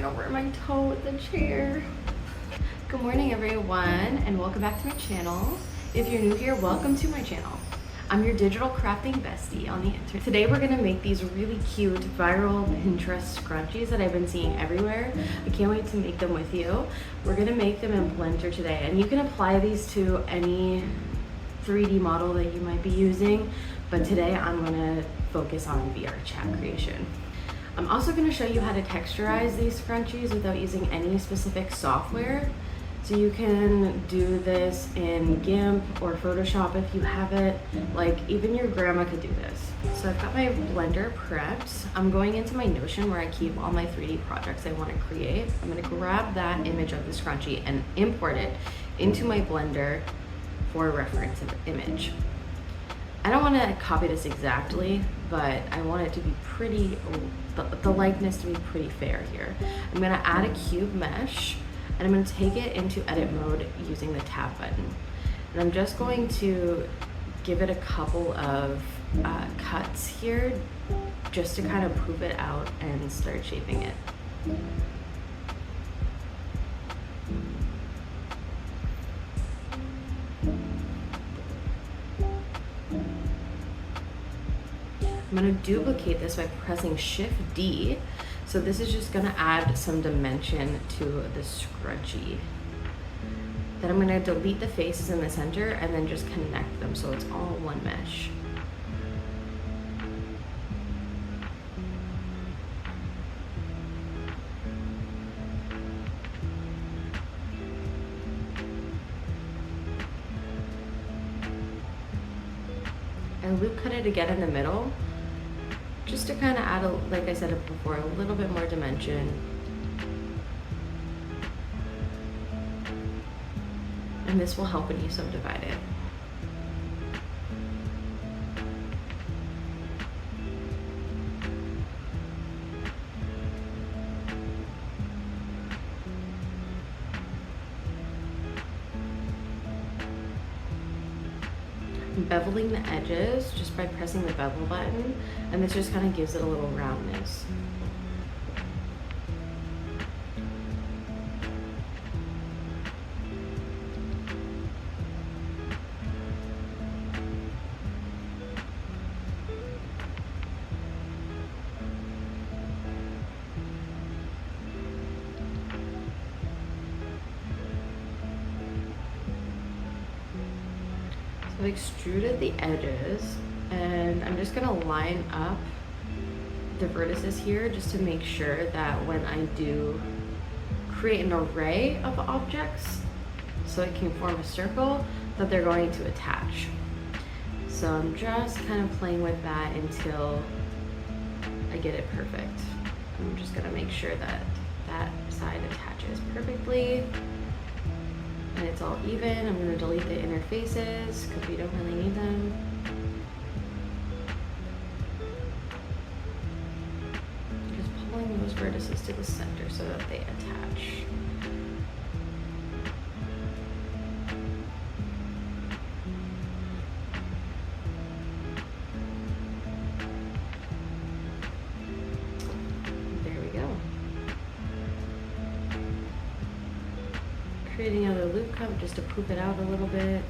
ran over my toe with the chair. Good morning everyone, and welcome back to my channel. If you're new here, welcome to my channel. I'm your digital crafting bestie on the internet. Today we're gonna make these really cute viral Pinterest scrunchies that I've been seeing everywhere. I can't wait to make them with you. We're gonna make them in Blender today, and you can apply these to any 3D model that you might be using, but today I'm gonna focus on VR chat creation. I'm also going to show you how to texturize these scrunchies without using any specific software. So you can do this in GIMP or Photoshop if you have it. Like, even your grandma could do this. So I've got my Blender prepped. I'm going into my Notion where I keep all my 3D projects I want to create. I'm going to grab that image of the scrunchie and import it into my Blender for a reference image. I don't want to copy this exactly, but I want it to be pretty, the likeness to be pretty fair here. I'm going to add a cube mesh, and I'm going to take it into edit mode using the tab button. And I'm just going to give it a couple of cuts here just to kind of prove it out and start shaping it. I'm going to duplicate this by pressing Shift D. So this is just going to add some dimension to the scrunchie. Then I'm going to delete the faces in the center and then just connect them so it's all one mesh. I loop cut it again in the middle, just to kind of add, like I said before, a little bit more dimension. And this will help when you subdivide it. Beveling the edges just by pressing the bevel button, and this just kind of gives it a little roundness. I've extruded the edges, and I'm just gonna line up the vertices here just to make sure that when I do create an array of objects so it can form a circle, that they're going to attach. So I'm just kind of playing with that until I get it perfect. I'm just gonna make sure that that side attaches perfectly. And it's all even. I'm going to delete the inner faces because we don't really need them. Just pulling those vertices to the center so that they attach. There we go. Creating another loop cut just to poop it out a little bit.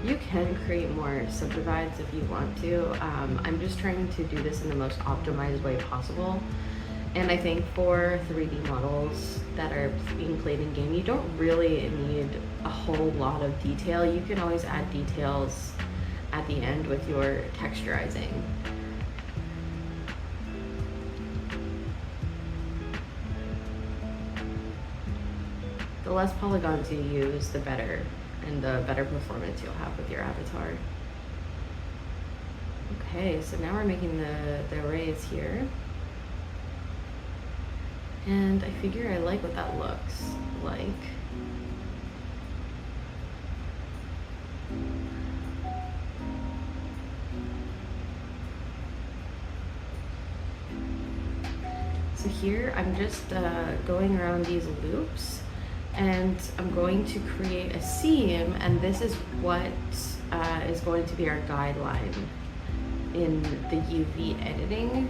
You can create more subdivides if you want to. I'm just trying to do this in the most optimized way possible. And I think for 3D models that are being played in game, you don't really need a whole lot of detail. You can always add details at the end with your texturizing. The less polygons you use, the better, and the better performance you'll have with your avatar. Okay, so now we're making the arrays here. And I figure I like what that looks like. So here I'm just going around these loops, and I'm going to create a seam, and this is what is going to be our guideline in the UV editing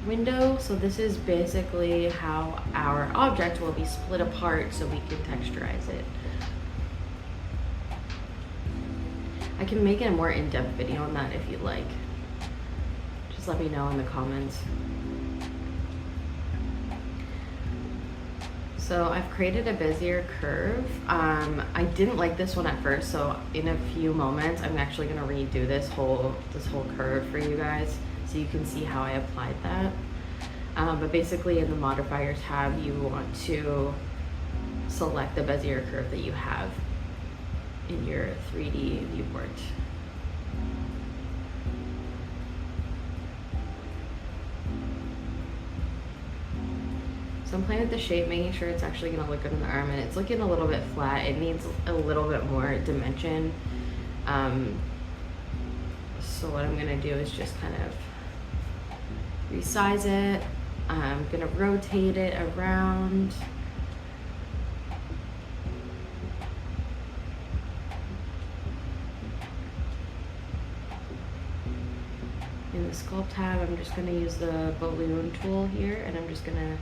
window. So this is basically how our object will be split apart so we can texturize it. I can make a more in-depth video on that if you'd like. Just let me know in the comments. So I've created a Bezier curve. I didn't like this one at first, so in a few moments I'm actually gonna redo this whole curve for you guys so you can see how I applied that. But basically in the modifier tab, you want to select the Bezier curve that you have in your 3D viewport. So I'm playing with the shape, making sure it's actually gonna look good in the arm, and it's looking a little bit flat. It needs a little bit more dimension. So what I'm gonna do is just kind of resize it. I'm gonna rotate it around. In the sculpt tab, I'm just gonna use the balloon tool here, and I'm just gonna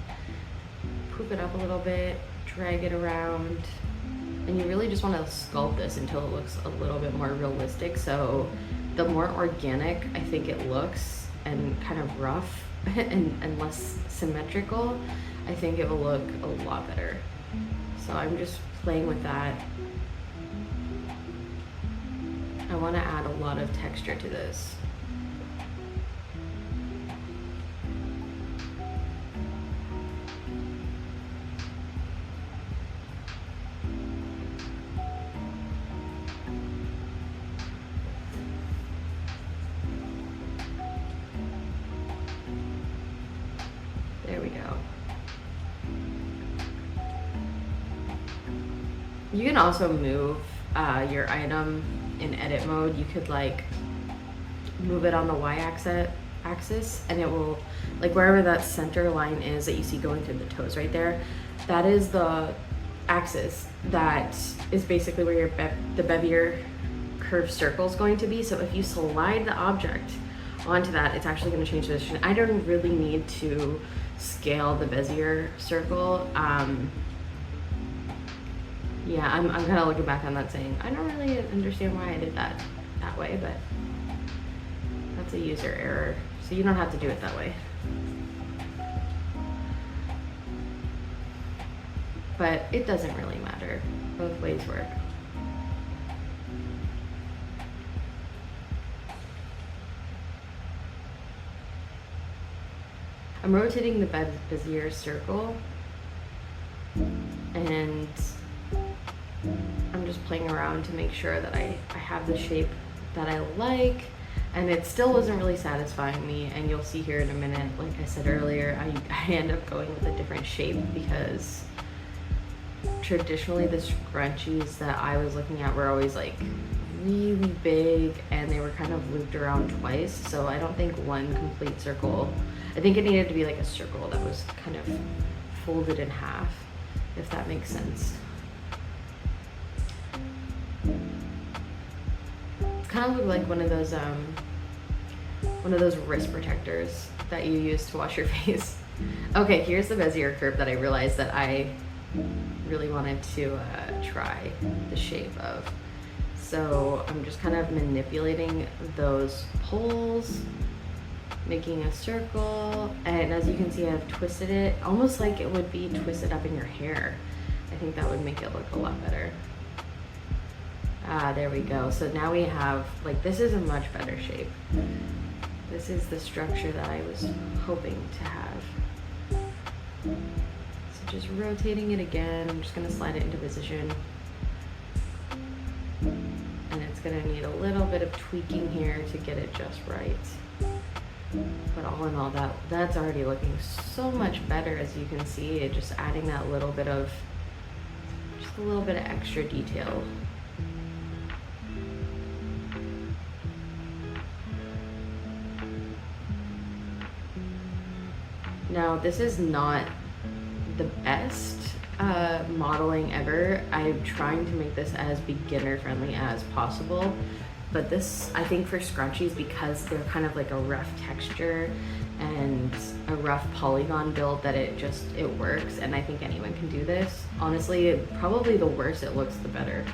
poop it up a little bit, drag it around, and you really just want to sculpt this until it looks a little bit more realistic. So the more organic I think it looks, and kind of rough and less symmetrical, I think it will look a lot better. So I'm just playing with that. I want to add a lot of texture to this. There we go. You can also move your item in edit mode. You could like move it on the y-axis, and it will, like wherever that center line is that you see going through the toes right there, that is the axis that is basically where your the Bezier curved circle is going to be. So if you slide the object onto that, it's actually going to change position. I don't really need to scale the Bezier circle. Yeah, I'm kind of looking back on that saying, I don't really understand why I did that way, but that's a user error. So you don't have to do it that way. But it doesn't really matter. Both ways work. I'm rotating the Bezier circle, and I'm just playing around to make sure that I have the shape that I like, and it still wasn't really satisfying me. And you'll see here in a minute, like I said earlier, I end up going with a different shape because traditionally the scrunchies that I was looking at were always like really big, and they were kind of looped around twice. So I don't think one complete circle, I think it needed to be like a circle that was kind of folded in half, if that makes sense. It kind of looked like one of those wrist protectors that you use to wash your face. Okay, here's the Bezier curve that I realized that I really wanted to try the shape of. So I'm just kind of manipulating those poles, making a circle, and as you can see, I've twisted it almost like it would be twisted up in your hair. I think that would make it look a lot better. Ah, there we go. So now we have, like, this is a much better shape. This is the structure that I was hoping to have. So just rotating it again, I'm just gonna slide it into position. And it's gonna need a little bit of tweaking here to get it just right. But all in all, that's already looking so much better, as you can see. It just adding that little bit of, just a little bit of extra detail. Now, this is not the best modeling ever. I'm trying to make this as beginner friendly as possible, but this, I think for scrunchies, because they're kind of like a rough texture and a rough polygon build, that it works, and I think anyone can do this. Honestly, probably the worse it looks, the better.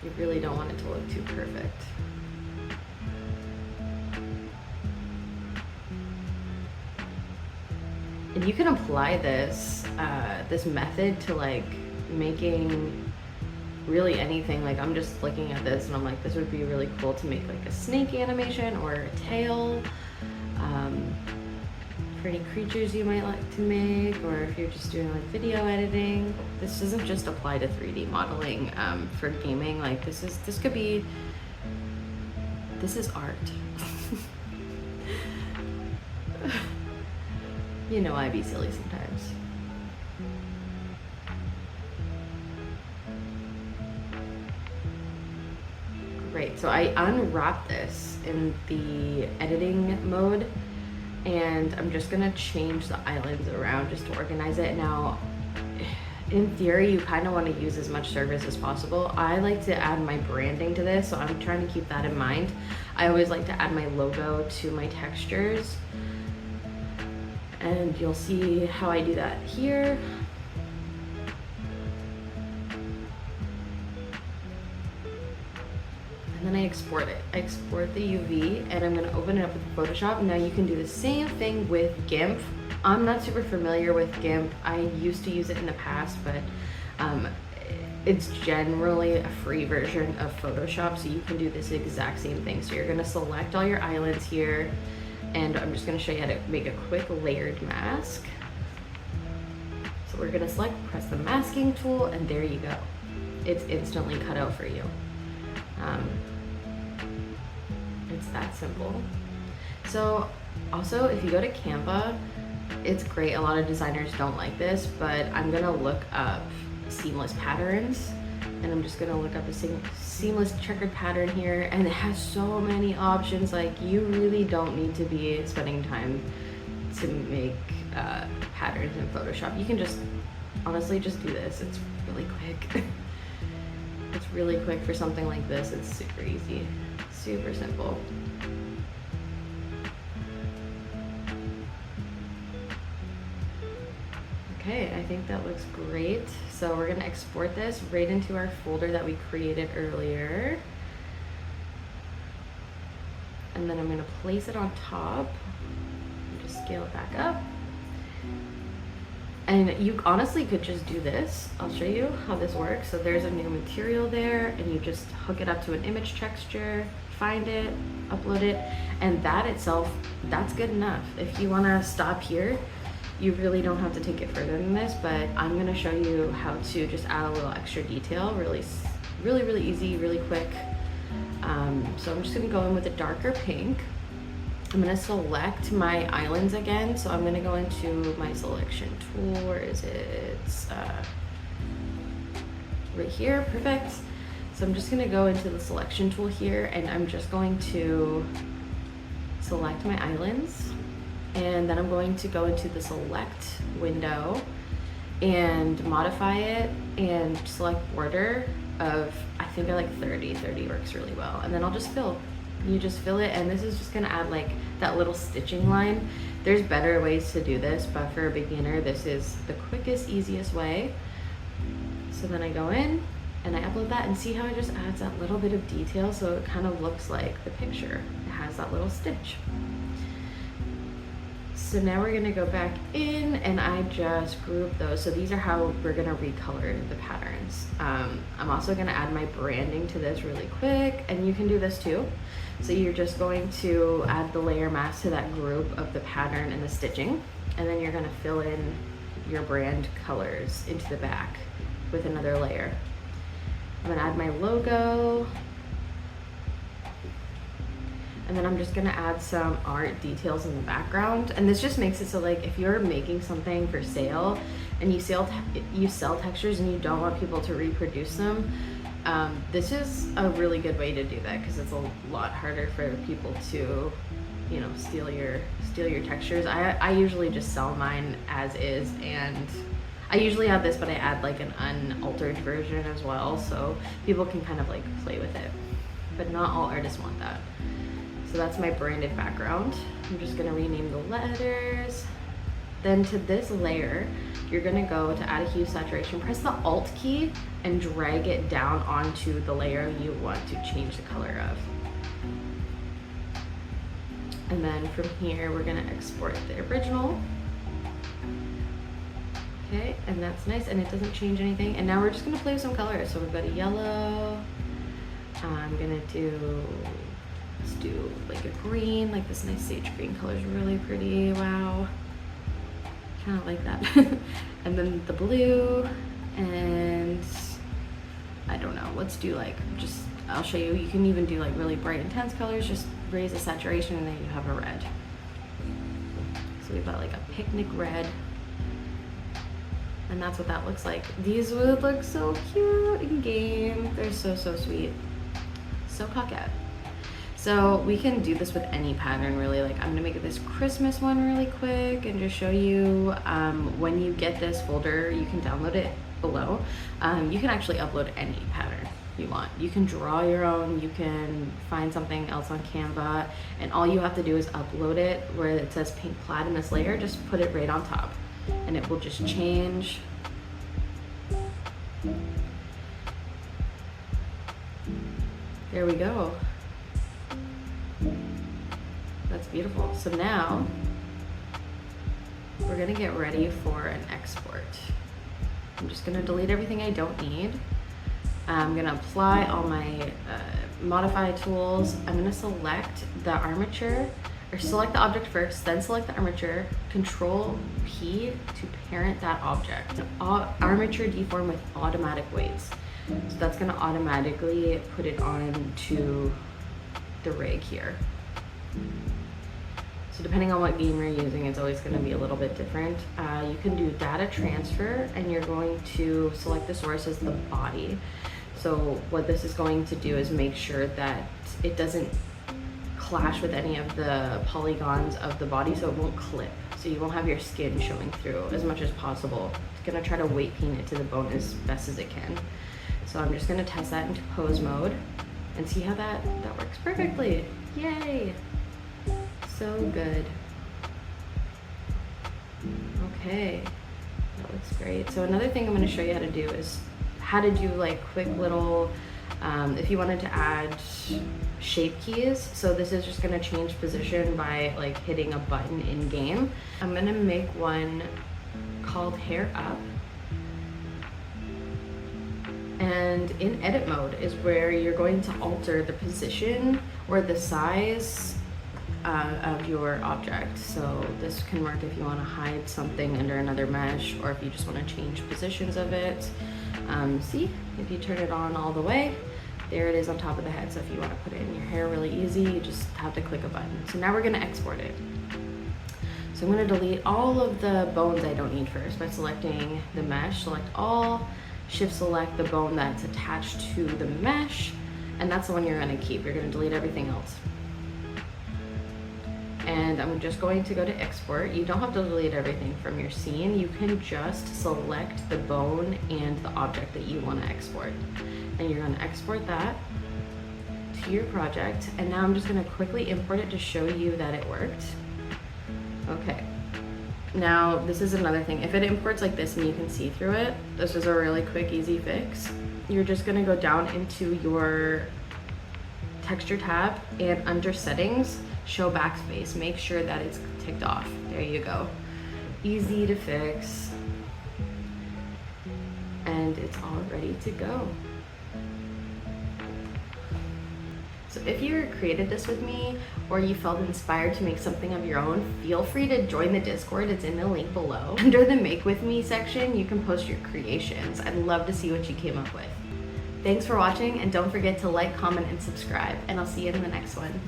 You really don't want it to look too perfect. And you can apply this this method to like making really anything. Like, I'm just looking at this and I'm like, this would be really cool to make like a snake animation or a tail. For any creatures you might like to make, or if you're just doing like video editing. This doesn't just apply to 3D modeling for gaming. Like, this is art. You know, I be silly sometimes. Great, so I unwrap this in the editing mode, and I'm just gonna change the islands around just to organize it. Now, in theory, you kind of want to use as much surface as possible. I like to add my branding to this, so I'm trying to keep that in mind. I always like to add my logo to my textures, and you'll see how I do that here. And then I export it. I export the UV, and I'm gonna open it up with Photoshop. Now you can do the same thing with GIMP. I'm not super familiar with GIMP. I used to use it in the past, but it's generally a free version of Photoshop, so you can do this exact same thing. So you're gonna select all your islands here, and I'm just gonna show you how to make a quick layered mask. So we're gonna press the masking tool, and there you go. It's instantly cut out for you. It's that simple. So also, if you go to Canva, it's great. A lot of designers don't like this, but I'm gonna look up seamless patterns, and I'm just gonna look up a seamless checkered pattern here, and it has so many options. Like, you really don't need to be spending time to make patterns in Photoshop. You can just honestly just do this. It's really quick. It's really quick for something like this. It's super easy, super simple. Okay, I think that looks great. So we're gonna export this right into our folder that we created earlier. And then I'm gonna place it on top and just scale it back up. And you honestly could just do this. I'll show you how this works. So there's a new material there, and you just hook it up to an image texture, find it, upload it, and that itself, that's good enough. If you wanna stop here, you really don't have to take it further than this, but I'm gonna show you how to just add a little extra detail, really easy, really quick. So I'm just gonna go in with a darker pink. I'm gonna select my islands again. So I'm gonna go into my selection tool. Where is it? It's right here, perfect. So I'm just gonna go into the selection tool here, and I'm just going to select my islands. And then I'm going to go into the select window and modify it and select border of, I think I like 30. 30 works really well. And then I'll just fill. You just fill it, and this is just gonna add like that little stitching line. There's better ways to do this, but for a beginner, this is the quickest, easiest way. So then I go in and I upload that, and see how it just adds that little bit of detail, so it kind of looks like the picture. It has that little stitch. So now we're gonna go back in, and I just group those. So these are how we're gonna recolor the patterns. I'm also gonna add my branding to this really quick, and you can do this too. So you're just going to add the layer mask to that group of the pattern and the stitching, and then you're gonna fill in your brand colors into the back with another layer. I'm gonna add my logo, and then I'm just gonna add some art details in the background. And this just makes it so, like, if you're making something for sale and you sell textures and you don't want people to reproduce them, This is a really good way to do that because it's a lot harder for people to, you know, steal your textures. I usually just sell mine as is, and I usually add this, but I add like an unaltered version as well, so people can kind of like play with it. But not all artists want that. So that's my branded background. I'm just gonna rename the letters. Then to this layer, you're gonna go to add a hue saturation, press the Alt key and drag it down onto the layer you want to change the color of. And then from here, we're gonna export the original. Okay, and that's nice, and it doesn't change anything. And now we're just gonna play with some colors. So we've got a yellow. I'm gonna let's do like a green, like this nice sage green color is really pretty, wow. Kind of like that. And then the blue, and I don't know, let's do like, just, I'll show you, you can even do like really bright intense colors, just raise the saturation and then you have a red. So we've got like a picnic red, and that's what that looks like. These would look so cute in game. They're so sweet, so coquette. So we can do this with any pattern really. Like I'm gonna make this Christmas one really quick and just show you when you get this folder, you can download it below. You can actually upload any pattern you want. You can draw your own, you can find something else on Canva, and all you have to do is upload it where it says pink plaid in this layer, just put it right on top and it will just change. There we go. That's beautiful. So now we're gonna get ready for an export. I'm just gonna delete everything I don't need. I'm gonna apply all my modify tools. I'm gonna select the armature, or select the object first, then select the armature, Control P to parent that object. Armature deform with automatic weights. So that's gonna automatically put it onto the rig here. So depending on what game you're using, it's always going to be a little bit different. You can do data transfer, and you're going to select the source as the body. So what this is going to do is make sure that it doesn't clash with any of the polygons of the body, so it won't clip. So you won't have your skin showing through as much as possible. It's going to try to weight paint it to the bone as best as it can. So I'm just going to test that into pose mode and see how that works perfectly. Yay! So good. Okay, that looks great. So another thing I'm going to show you how to do is how to do like quick little, if you wanted to add shape keys. So this is just going to change position by like hitting a button in game. I'm going to make one called hair up. And in edit mode is where you're going to alter the position or the size of your object. So this can work if you want to hide something under another mesh, or if you just want to change positions of it. See, if you turn it on all the way, there it is on top of the head. So if you want to put it in your hair really easy, you just have to click a button. So now we're going to export it. So I'm going to delete all of the bones I don't need first by selecting the mesh, select all, shift select the bone that's attached to the mesh, and that's the one you're going to keep. You're going to delete everything else. And I'm just going to go to export. You don't have to delete everything from your scene. You can just select the bone and the object that you want to export. And you're going to export that to your project. And now I'm just going to quickly import it to show you that it worked. Okay. Now, this is another thing. If it imports like this and you can see through it, this is a really quick, easy fix. You're just going to go down into your texture tab and under settings, show backspace. Make sure that it's ticked off. There you go. Easy to fix. And it's all ready to go. So if you created this with me, or you felt inspired to make something of your own, feel free to join the Discord. It's in the link below. Under the Make With Me section, you can post your creations. I'd love to see what you came up with. Thanks for watching, and don't forget to like, comment, and subscribe, and I'll see you in the next one.